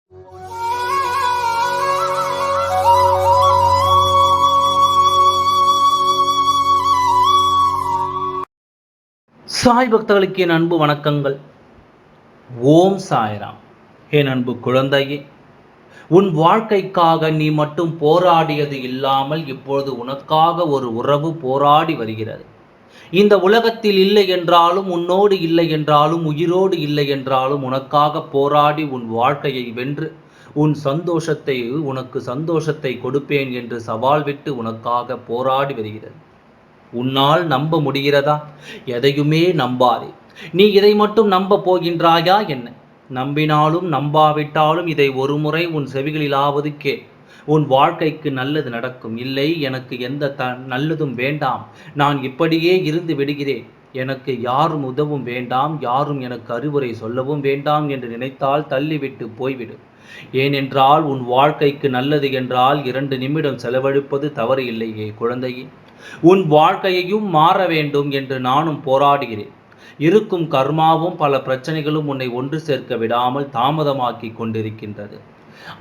சாய் பக்தர்களுக்கு என் அன்பு வணக்கங்கள். ஓம் சாய்ராம். என் அன்பு குழந்தையே, உன் வாழ்க்கைக்காக நீ மட்டும் போராடியது இல்லாமல் இப்பொழுது உனக்காக ஒரு உறவு போராடி வருகிறது. இந்த உலகத்தில் இல்லை என்றாலும், உன்னோடு இல்லை என்றாலும், உயிரோடு இல்லை என்றாலும் உனக்காக போராடி உன் வாழ்க்கையை வென்று உனக்கு சந்தோஷத்தை கொடுப்பேன் என்று சவால் விட்டு உனக்காக போராடி வருகிறது. உன்னால் நம்ப முடிகிறதா? எதையுமே நம்பாதே. நீ இதை மட்டும் நம்ப போகின்றாயா என்ன? நம்பினாலும் நம்பாவிட்டாலும் இதை ஒரு முறை உன் செவிகளிலாவது கேள். உன் வாழ்க்கைக்கு நல்லது நடக்கும். இல்லை, எனக்கு எந்த நல்லதும் வேண்டாம், நான் இப்படியே இருந்து விடுகிறேன், எனக்கு யாரும் உதவும் வேண்டாம், யாரும் எனக்கு அறிவுரை சொல்லவும் வேண்டாம் என்று நினைத்தால் தள்ளிவிட்டு போய்விடு. ஏனென்றால் உன் வாழ்க்கைக்கு நல்லது என்றால் 2 நிமிடம் செலவழிப்பது தவறு இல்லையே குழந்தையே. உன் வாழ்க்கையையும் மாற வேண்டும் என்று நானும் போராடுகிறேன். இருக்கும் கர்மாவும் பல பிரச்சனைகளும் உன்னை ஒன்று சேர்க்க விடாமல் தாமதமாக்கி கொண்டிருக்கின்றது.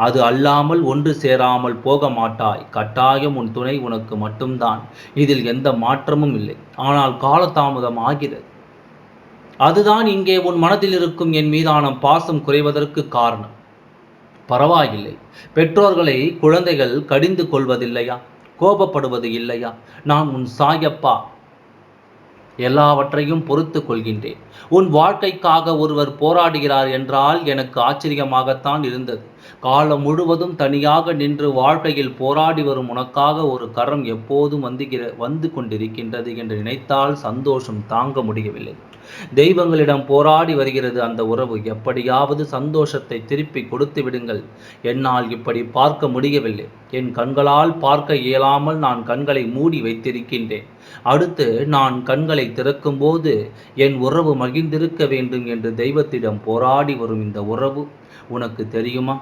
அது அல்லாமல் ஒன்று சேராமல் போக மாட்டாய். கட்டாயம் உன் துணை உனக்கு மட்டும்தான். இதில் எந்த மாற்றமும் இல்லை. ஆனால் காலதாமதம் ஆகிறது. அதுதான் இங்கே உன் மனதில் இருக்கும் என் மீதான பாசம் குறைவதற்கு காரணம். பரவாயில்லை, பெற்றோர்களை குழந்தைகள் கடிந்து கொள்வதில்லையா? கோபப்படுவது இல்லையா? நான் உன் சாயப்பா, எல்லாவற்றையும் பொறுத்து கொள்கின்றேன். உன் வாழ்க்கைக்காக ஒருவர் போராடுகிறார் என்றால் எனக்கு ஆச்சரியமாகத்தான் இருந்தது. காலம் முழுவதும் தனியாக நின்று வாழ்க்கையில் போராடி வரும் உனக்காக ஒரு கரம் எப்போதும் வந்து கொண்டிருக்கின்றது என்று நினைத்தால் சந்தோஷம் தாங்க முடியவில்லை. தெய்வங்களிடம் போராடி வருகிறது அந்த உறவு. எப்படியாவது சந்தோஷத்தை திருப்பி கொடுத்து விடுங்கள். என்னால் இப்படி பார்க்க முடியவில்லை. என் கண்களால் பார்க்க இயலாமல் நான் கண்களை மூடி வைத்திருக்கின்றேன். அடுத்து நான் கண்களை திறக்கும்போது என் உறவு மகிழ்ந்திருக்க வேண்டும் என்று தெய்வத்திடம் போராடி வரும் இந்த உறவு உனக்கு தெரியுமா?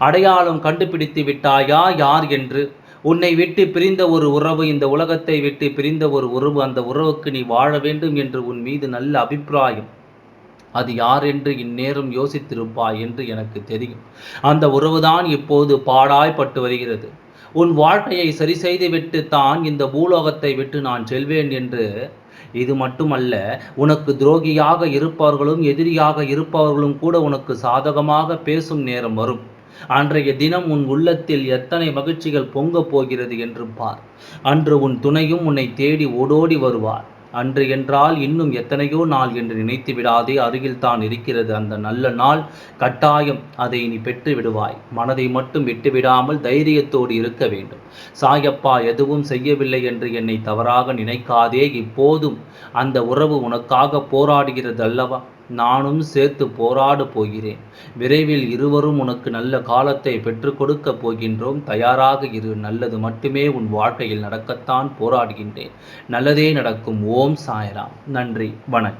அடையாளம் கண்டுபிடித்து விட்டாயா யார் என்று? உன்னை விட்டு பிரிந்த ஒரு உறவு, இந்த உலகத்தை விட்டு பிரிந்த ஒரு உறவு, அந்த உறவுக்கு நீ வாழ வேண்டும் என்று உன் மீது நல்ல அபிப்பிராயம். அது யார் என்று இந்நேரம் யோசித்திருப்பாய் என்று எனக்கு தெரியும். அந்த உறவுதான் இப்போது பாடாய்பட்டு வருகிறது. உன் வாழ்க்கையை சரி செய்து விட்டு தான் இந்த பூலோகத்தை விட்டு நான் செல்வேன் என்று. இது மட்டுமல்ல, உனக்கு துரோகியாக இருப்பவர்களும் எதிரியாக இருப்பவர்களும் கூட உனக்கு சாதகமாக பேசும் நேரம் வரும். அன்றைய தினம் உன் உள்ளத்தில் எத்தனை மகிழ்ச்சிகள் பொங்கப் போகிறது என்று பார். அன்று உன் துணையும் உன்னை தேடி ஓடோடி வருவார். அன்று என்றால் இன்னும் எத்தனையோ நாள் என்று நினைத்து விடாதே. அருகில் தான் இருக்கிறது அந்த நல்ல நாள். கட்டாயம் அதை நீ பெற்று விடுவாய். மனதை மட்டும் விட்டுவிடாமல் தைரியத்தோடு இருக்க வேண்டும். சாயப்பா எதுவும் செய்யவில்லை என்று என்னை தவறாக நினைக்காதே. இப்போதும் அந்த உறவு உனக்காக போராடுகிறது அல்லவா? நானும் சேர்த்து போராட போகிறேன். விரைவில் இருவரும் உனக்கு நல்ல காலத்தை பெற்றுக் கொடுக்க போகின்றோம். தயாராக இரு. நல்லது மட்டுமே உன் வாழ்க்கையில் நடக்கத்தான் போராடுகின்றேன். நல்லதே நடக்கும். ஓம் சாய்ராம். நன்றி, வணக்கம்.